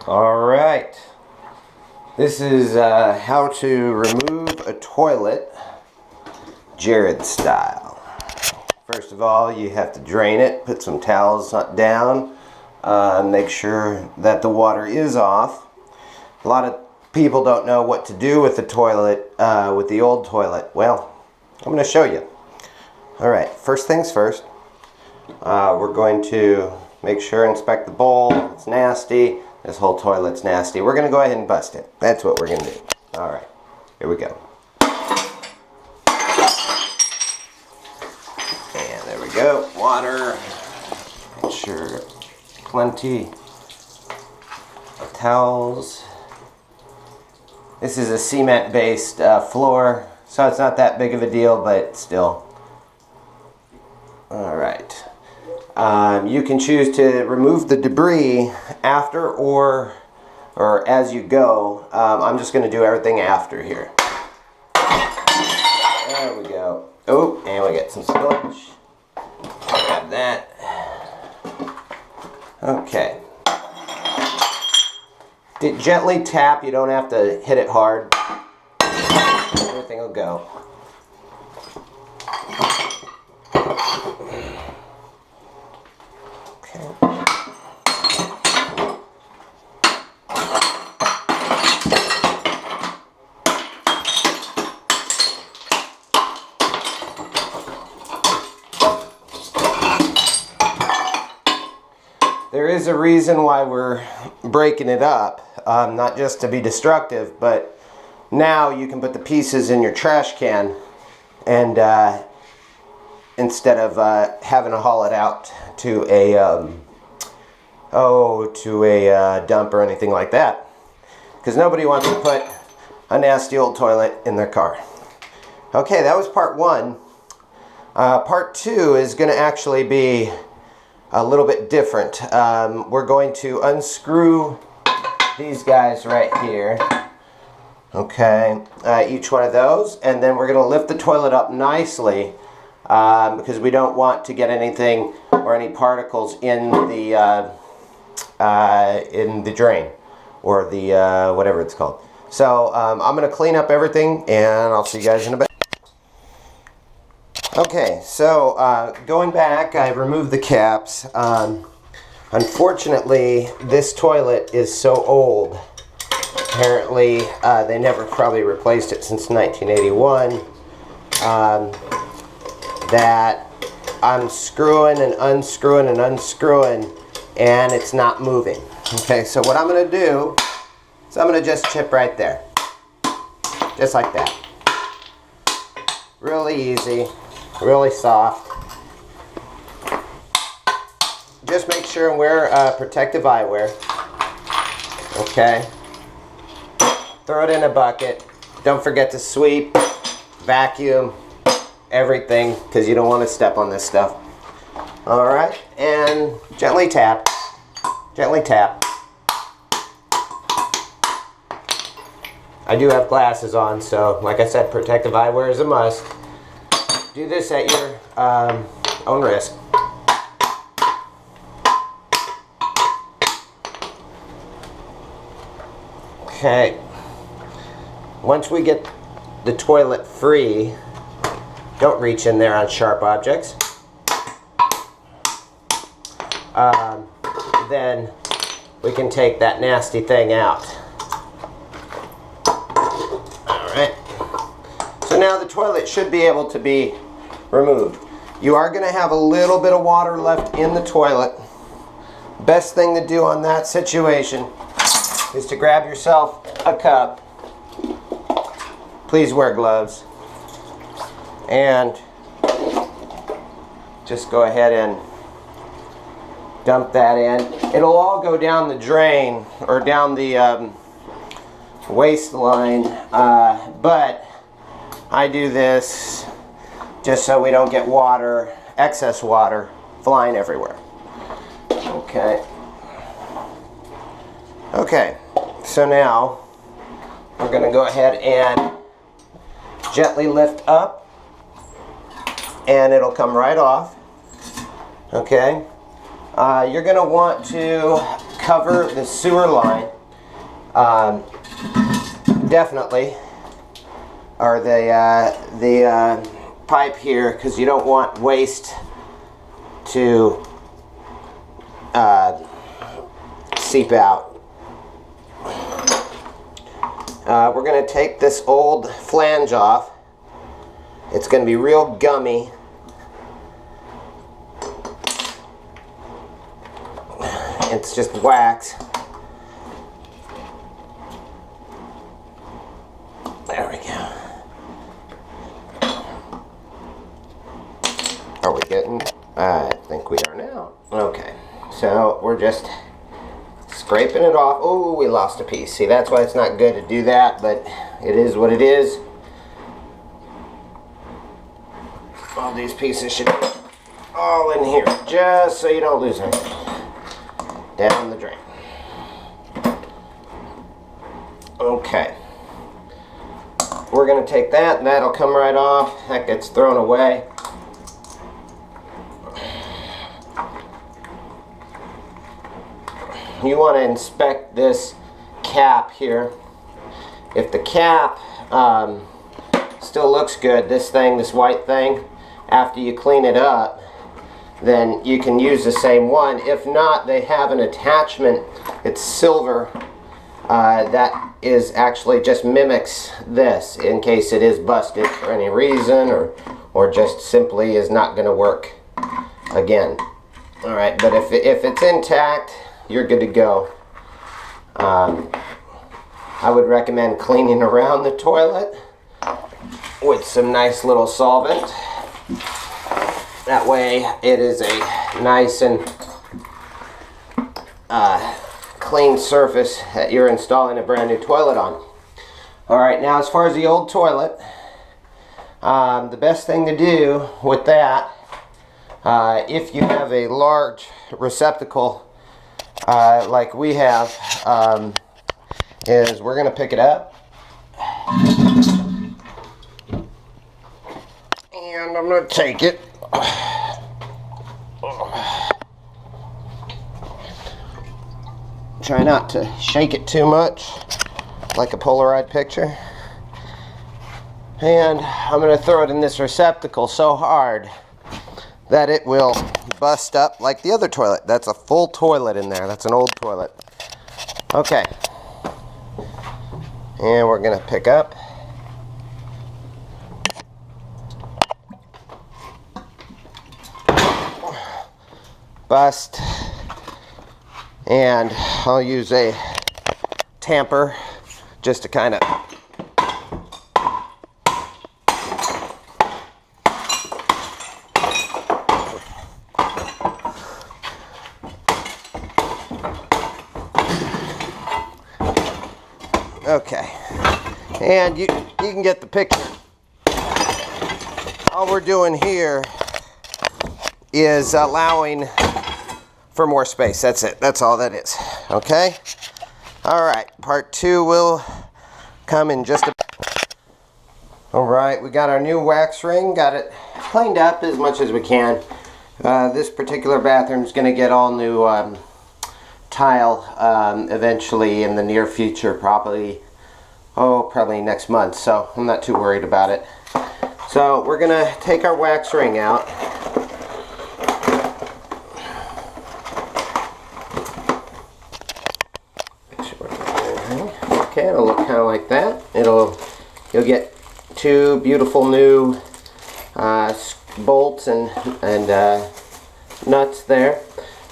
Alright, this is how to remove a toilet Jared style. First of all, you have to drain it, put some towels down, make sure that the water is off. A lot of people don't know what to do with the toilet, with the old toilet. Well, I'm going to show you. Alright, first things first, we're going to make sure, inspect the bowl. It's nasty. This whole toilet's nasty. We're going to go ahead and bust it. That's what we're going to do. Alright, here we go. And there we go. Water. Make sure plenty of towels. This is a cement-based floor, so it's not that big of a deal, but still. Alright. You can choose to remove the debris after or as you go. I'm just going to do everything after here. There we go. Oh, and we get some spillage. Grab that. Okay. Gently tap. You don't have to hit it hard. Everything will go. There is a reason why we're breaking it up, not just to be destructive, but now you can put the pieces in your trash can and instead of having to haul it out to a dump or anything like that, because nobody wants to put a nasty old toilet in their car. Okay, that was part one. Part two is going to actually be a little bit different. We're going to unscrew these guys right here. Okay, each one of those, and then we're going to lift the toilet up nicely because we don't want to get anything or any particles in the drain or the whatever it's called. So I'm going to clean up everything, and I'll see you guys in a bit. Okay, so going back, I removed the caps. Unfortunately, this toilet is so old. Apparently, they never probably replaced it since 1981. That I'm screwing and unscrewing and unscrewing, and it's not moving. Okay, so what I'm going to do is I'm going to just chip right there. Just like that. Really easy. Really soft. Just make sure and wear protective eyewear. Okay. Throw it in a bucket. Don't forget to sweep, vacuum, everything, because you don't want to step on this stuff. Alright, and gently tap. Gently tap. I do have glasses on, so like I said, protective eyewear is a must. Do this at your own risk. Okay. Once we get the toilet free, don't reach in there on sharp objects. Then we can take that nasty thing out. Alright. So now the toilet should be able to be removed. You are going to have a little bit of water left in the toilet. Best thing to do on that situation is to grab yourself a cup. Please wear gloves. And just go ahead and dump that in. It'll all go down the drain or down the waistline, but I do this just so we don't get water, excess water, flying everywhere. Okay. Okay, so now we're going to go ahead and gently lift up, and it'll come right off. Okay. You're going to want to cover the sewer line definitely, or the pipe here, because you don't want waste to seep out. We're going to take this old flange off. It's going to be real gummy. It's just wax. There we go. Are we getting? I think we are now. Okay, so we're just scraping it off. Oh, we lost a piece. See, that's why it's not good to do that, but it is what it is. All these pieces should be all in here, just so you don't lose anything. Down the drain. Okay. We're going to take that, and that'll come right off. That gets thrown away. You want to inspect this cap here. If the cap still looks good, this white thing, after you clean it up, then you can use the same one. If not, they have an attachment. It's silver that is actually just mimics this in case it is busted for any reason, or just simply is not going to work again. All right, but if it's intact, you're good to go. I would recommend cleaning around the toilet with some nice little solvent. That way it is a nice and clean surface that you're installing a brand new toilet on. Alright, now as far as the old toilet, the best thing to do with that, if you have a large receptacle like we have, is we're going to pick it up. And I'm going to take it. Try not to shake it too much, like a Polaroid picture. And I'm going to throw it in this receptacle so hard that it will bust up like the other toilet. That's a full toilet in there. That's an old toilet. Okay. And we're going to pick up. Bust. And I'll use a tamper just to kind of okay, and you can get the picture. All we're doing here is allowing for more space. That's it. That's all that is. Okay? Alright, part 2 will come in just a... Alright, we got our new wax ring. Got it cleaned up as much as we can. This particular bathroom is going to get all new tile eventually in the near future, probably next month, so I'm not too worried about it. So we're going to take our wax ring out. Okay, it'll look kind of like that. You'll get 2 beautiful new bolts and nuts there.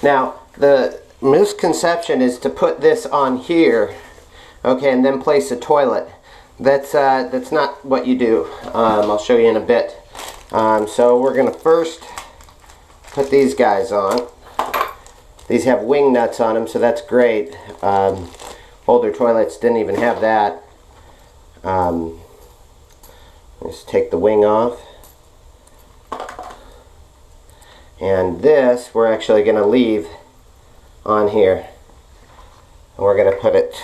Now the misconception is to put this on here, okay, and then place a toilet. That's not what you do. I'll show you in a bit. So we're gonna first put these guys on. These have wing nuts on them, so that's great. Older toilets didn't even have that. Just take the wing off. And this we're actually going to leave on here. And we're going to put it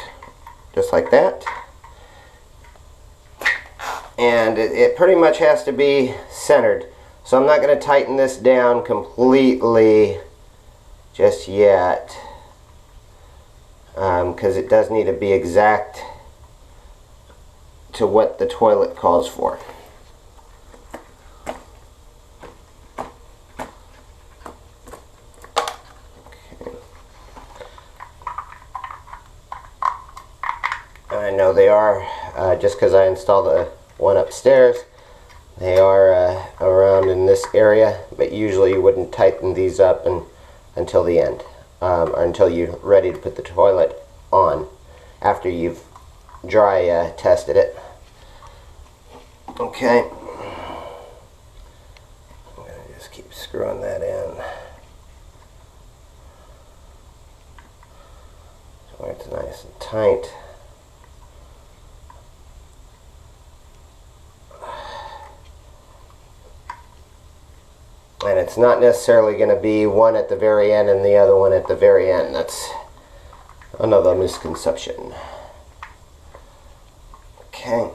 just like that. And it pretty much has to be centered. So I'm not going to tighten this down completely just yet. because it does need to be exact to what the toilet calls for. I know they are, just because I installed the one upstairs, they are around in this area, but usually you wouldn't tighten these up until the end, or until you're ready to put the toilet on, after you've dry tested it. Okay, I'm going to just keep screwing that in so it's nice and tight. And it's not necessarily going to be one at the very end and the other one at the very end. That's another misconception. Okay.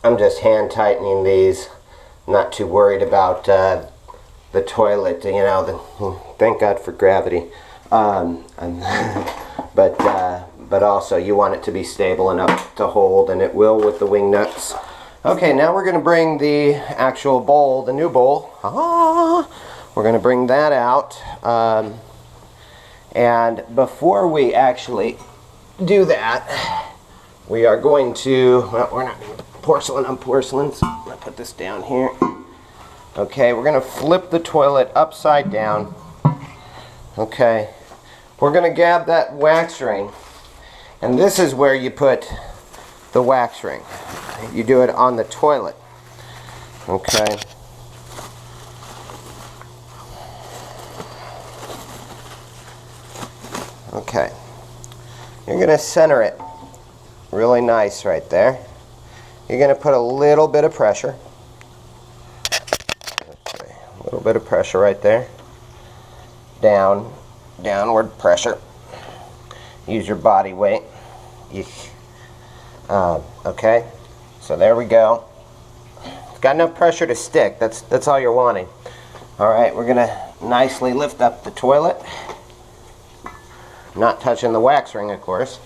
I'm just hand tightening these. Not too worried about the toilet. You know, thank God for gravity. But also you want it to be stable enough to hold, and it will with the wing nuts. Okay, now we're going to bring the actual bowl, the new bowl. We're going to bring that out. And before we actually do that, we are going to, well, we're not going to porcelain on porcelain, so I'm going to put this down here. Okay, we're going to flip the toilet upside down. Okay, we're going to grab that wax ring, and this is where you put the wax ring. You do it on the toilet. Okay. Okay. You're going to center it really nice right there. You're going to put a little bit of pressure. Okay. A little bit of pressure right there. Downward pressure. Use your body weight. Okay. So there we go. It's got enough pressure to stick. That's all you're wanting. Alright, we're going to nicely lift up the toilet. Not touching the wax ring, of course.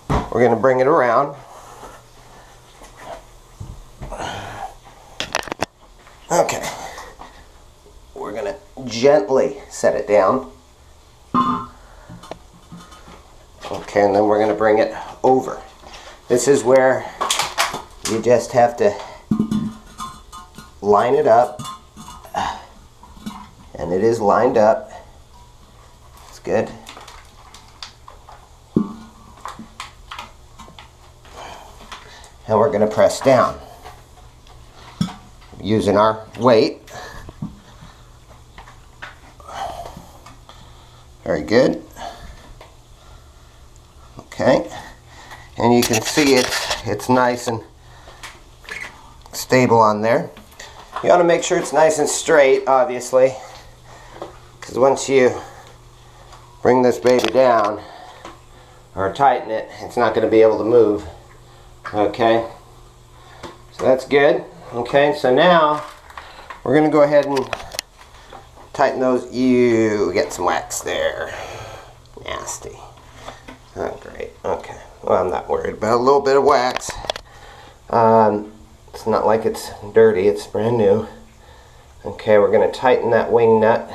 We're going to bring it around. Okay. We're going to gently set it down. Okay, and then we're going to bring it over. This is where you just have to line it up, and it is lined up. It's good. And we're going to press down using our weight. Very good. Okay, and you can see it's nice and stable on there. You want to make sure it's nice and straight, obviously, because once you bring this baby down or tighten it, it's not going to be able to move. Okay, so that's good. Okay, so now we're going to go ahead and tighten those. You get some wax there. Nasty. Oh, great. Okay, well, I'm not worried about a little bit of wax. It's not like it's dirty, it's brand new. Okay, we're going to tighten that wing nut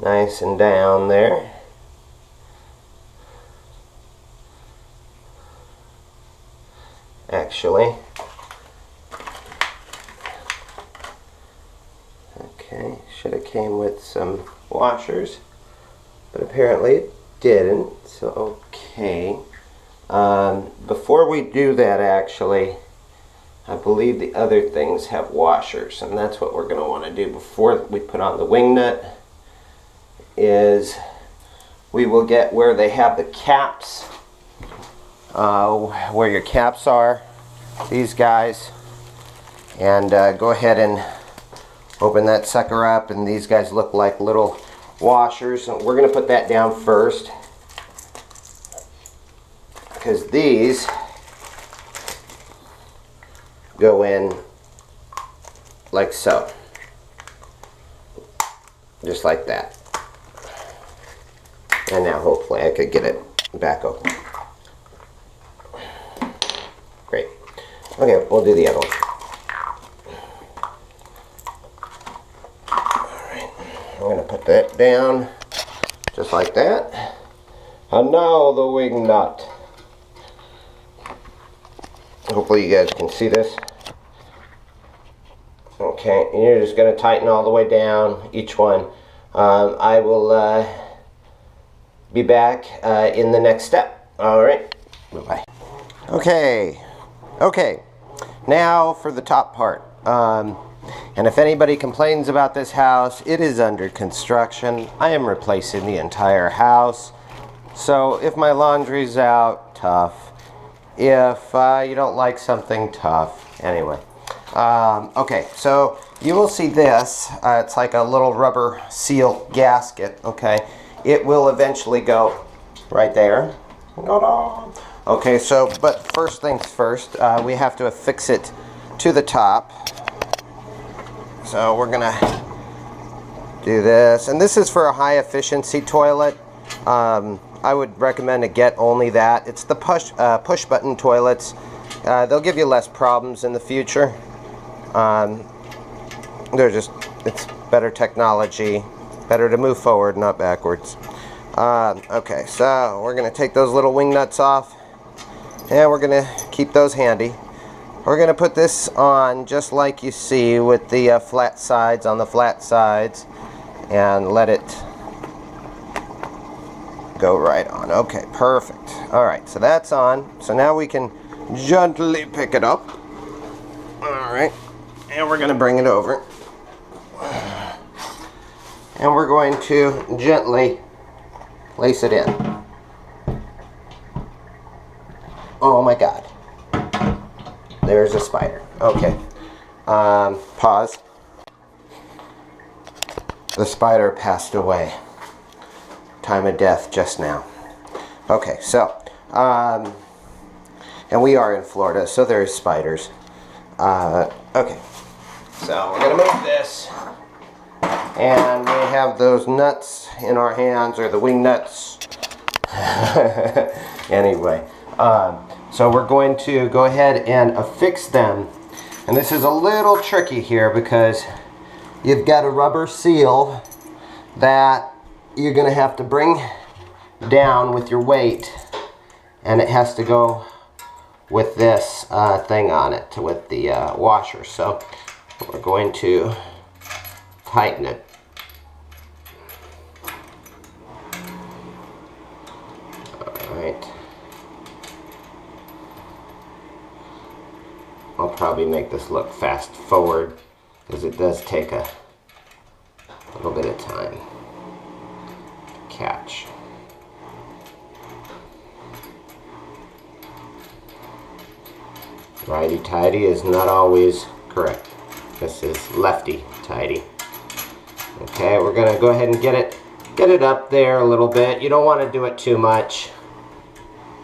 nice and down there. Actually, okay, should have came with some washers, but apparently it didn't, so okay. Before we do that, actually, I believe the other things have washers, and that's what we're going to want to do before we put on the wing nut. Is we will get where they have the caps, where your caps are, these guys, and go ahead and open that sucker up, and these guys look like little washers. So we're going to put that down first, because these go in like so, just like that. And now hopefully I could get it back open. Great. Okay, we'll do the other one. Alright, I'm going to put that down just like that. And now the wing nut. Hopefully you guys can see this. Okay, and you're just going to tighten all the way down each one. I will be back in the next step. Alright, bye-bye. Okay, now for the top part. And if anybody complains about this house, it is under construction. I am replacing the entire house. So if my laundry's out, tough. If you don't like something, tough. Anyway. Okay, so you will see this. It's like a little rubber seal gasket, okay? It will eventually go right there. Okay, so, but first things first, we have to affix it to the top. So we're gonna do this. And this is for a high efficiency toilet. I would recommend to get only that. It's the push button toilets. They'll give you less problems in the future. It's better technology, better to move forward, not backwards. Okay, so we're going to take those little wing nuts off, and we're going to keep those handy. We're going to put this on just like you see with the flat sides on the flat sides, and let it go right on. Okay, perfect. Alright, so that's on. So now we can gently pick it up. Alright, and we're going to bring it over. And we're going to gently place it in. Oh my god. There's a spider. Okay. Pause. The spider passed away. Time of death just now. Okay, so, and we are in Florida, so there's spiders. Okay, so we're gonna move this, and we have those nuts in our hands, or the wing nuts. Anyway, so we're going to go ahead and affix them, and this is a little tricky here because you've got a rubber seal that you're gonna have to bring down with your weight, and it has to go with this thing on it, with the washer. So we're going to tighten it. Alright. I'll probably make this look fast forward because it does take a little bit of time to catch. Righty-tighty is not always correct. This is lefty-tighty. Okay, we're gonna go ahead and get it up there a little bit. You don't want to do it too much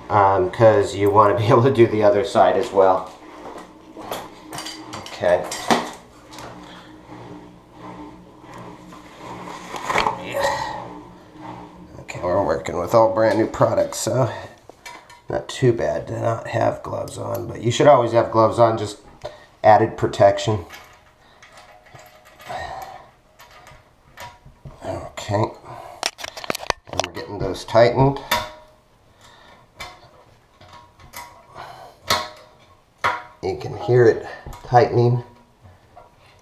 because you want to be able to do the other side as well. Okay. Yeah. Okay, we're working with all brand new products, so not too bad to not have gloves on, but you should always have gloves on, just added protection. Okay, and we're getting those tightened. You can hear it tightening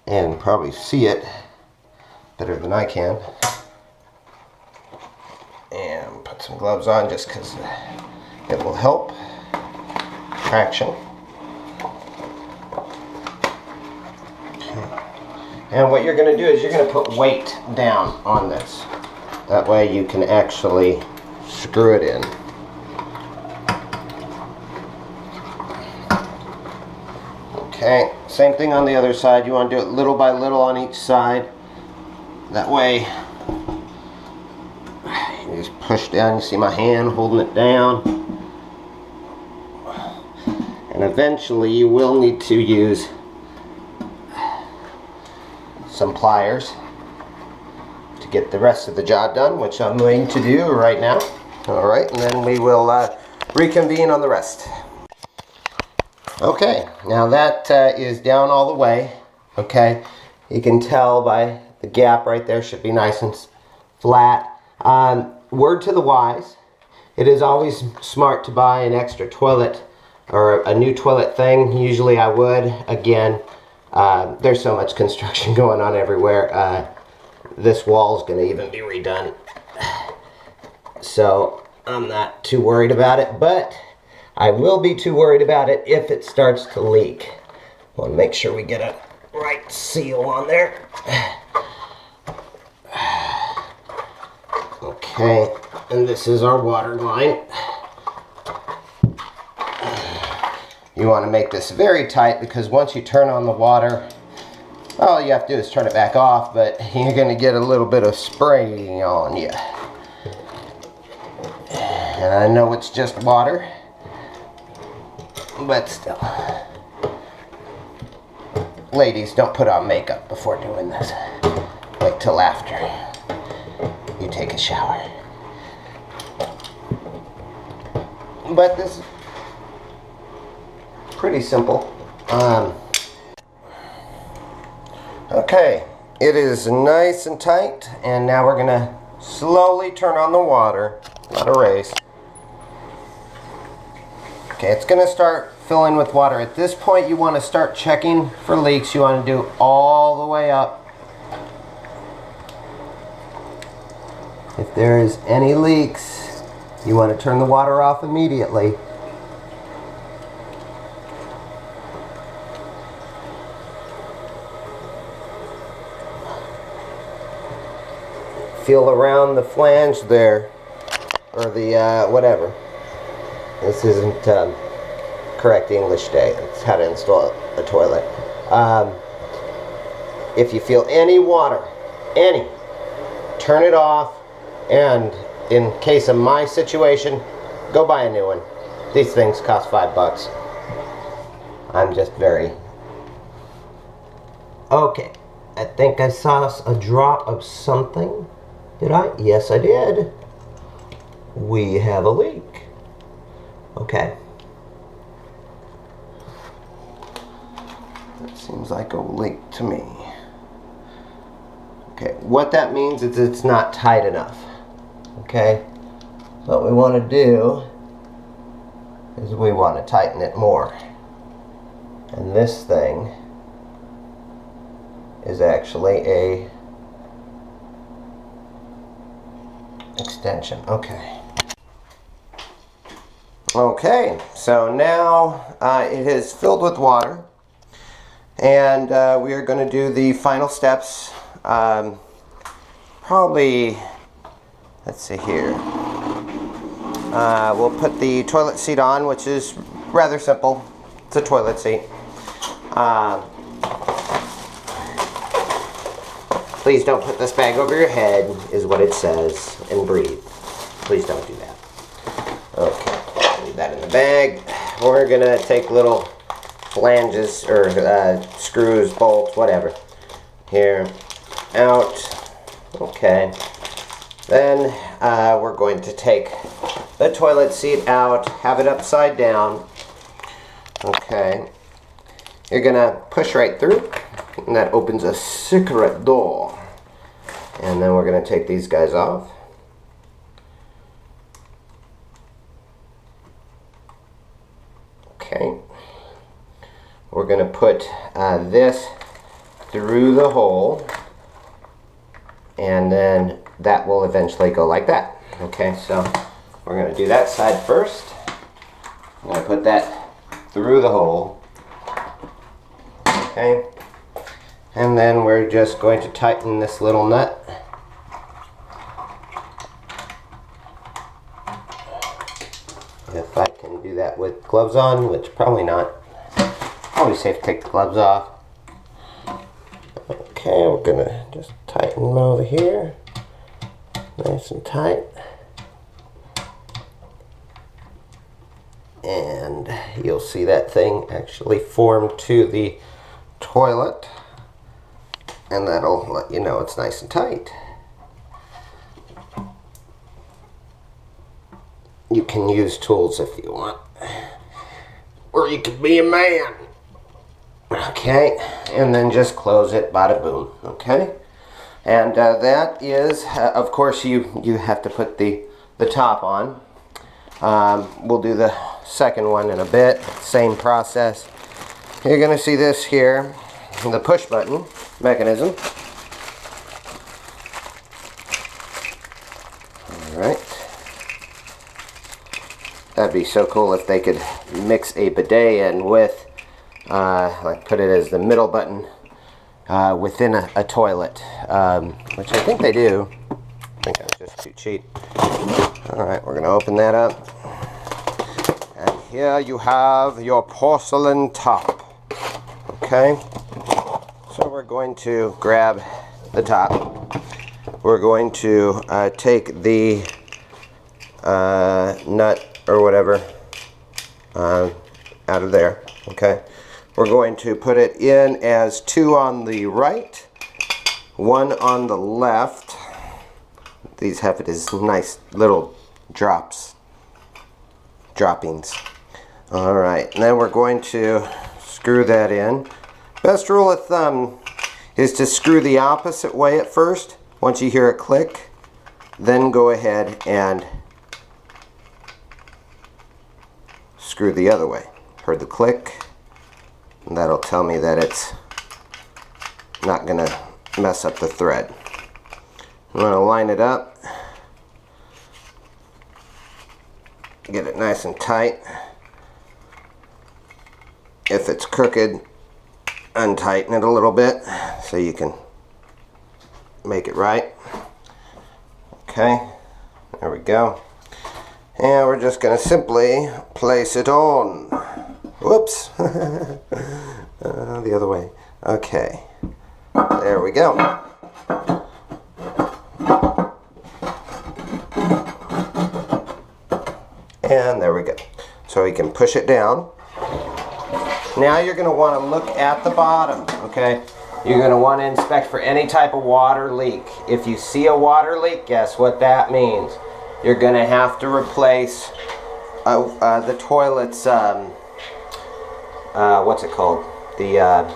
and probably see it better than I can. And put some gloves on just because it will help traction. Okay. And what you're going to do is you're going to put weight down on this. That way you can actually screw it in. Okay, same thing on the other side. You want to do it little by little on each side. That way you just push down. You see my hand holding it down. And eventually you will need to use some pliers to get the rest of the job done, which I'm going to do right now. Alright, and then we will reconvene on the rest. Okay, now that is down all the way. Okay, you can tell by the gap right there, should be nice and flat. Word to the wise, it is always smart to buy an extra toilet or a new toilet thing. Usually I would. Again, there's so much construction going on everywhere. This wall is going to even be redone. So I'm not too worried about it, but I will be too worried about it if it starts to leak. I want to make sure we get a right seal on there. Okay, and this is our water line. You want to make this very tight because once you turn on the water, all you have to do is turn it back off, but you're going to get a little bit of spray on you. And I know it's just water, but still. Ladies, don't put on makeup before doing this. Wait till after you take a shower. But this is pretty simple. Okay, it is nice and tight, and now we're gonna slowly turn on the water, not a race. Okay, it's gonna start filling with water. At this point, you want to start checking for leaks. You want to do all the way up. If there is any leaks, you want to turn the water off immediately. Feel around the flange there, or the whatever. This isn't correct English day. It's how to install a toilet. If you feel any water, turn it off, and in case of my situation, go buy a new one. These things cost $5. I'm just very... Okay, I think I saw a drop of something. Did I? Yes, I did. We have a leak. Okay. That seems like a leak to me. Okay, what that means is it's not tight enough. Okay? So what we want to do is we want to tighten it more. And this thing is actually a extension. Okay. Okay, so now it is filled with water, and we are going to do the final steps. Probably, let's see here. We'll put the toilet seat on, which is rather simple. It's a toilet seat. Please don't put this bag over your head, is what it says, and breathe. Please don't do that. Okay. That in the bag. We're gonna take little flanges or screws, bolts, whatever. Here, out. Okay. Then we're going to take the toilet seat out, have it upside down. Okay. You're gonna push right through, and that opens a secret door. And then we're gonna take these guys off. Okay, we're going to put this through the hole, and then that will eventually go like that. Okay, so we're going to do that side first. I'm going to put that through the hole. Okay, and then we're just going to tighten this little nut. If I can do that with gloves on, which probably not. Always safe to take the gloves off. Okay, we're gonna just tighten them over here. Nice and tight. And you'll see that thing actually form to the toilet. And that'll let you know it's nice and tight. you can use tools if you want. Or you could be a man. Okay, and then just close it, bada boom, okay? And that is, of course, you have to put the top on. We'll do the second one in a bit, same process. You're going to see this here, the push button mechanism. Alright. That'd be so cool if they could mix a bidet in with, like put it as the middle button within a toilet, which I think they do. I think I was just too cheap. Alright, we're going to open that up. And here you have your porcelain top. Okay, so we're going to grab the top. We're going to take the nut or whatever out of there. Okay, we're going to put it in as 2 on the right, 1 on the left. These have it as nice little droppings. Alright, and then we're going to screw that in. Best rule of thumb is to screw the opposite way at first. Once you hear a click, then go ahead and screw the other way. Heard the click, and that'll tell me that it's not going to mess up the thread. I'm going to line it up, get it nice and tight. If it's crooked, untighten it a little bit so you can make it right. Okay, there we go. And we're just going to simply place it on. Whoops. The other way. Okay, there we go. And there we go. So you can push it down. Now you're going to want to look at the bottom, okay? You're going to want to inspect for any type of water leak. If you see a water leak, guess what that means? You're going to have to replace the toilet's, what's it called? The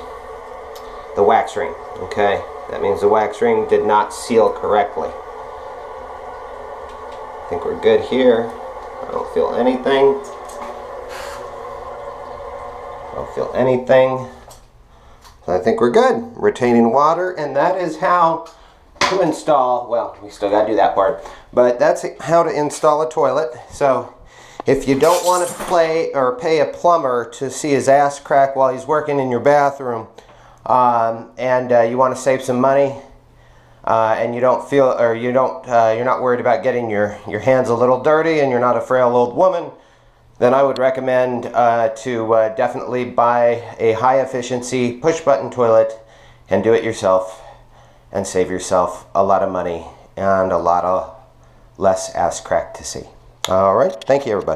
wax ring, okay? That means the wax ring did not seal correctly. I think we're good here. I don't feel anything. Don't feel anything. So I think we're good. Retaining water, and that is how to install, well, we still gotta do that part, but that's how to install a toilet. So if you don't want to pay a plumber to see his ass crack while he's working in your bathroom, and you want to save some money, and you don't feel, or you're not worried about getting your hands a little dirty, and you're not a frail old woman, then I would recommend to definitely buy a high efficiency push button toilet and do it yourself and save yourself a lot of money and a lot of less ass crack to see. Alright, thank you everybody.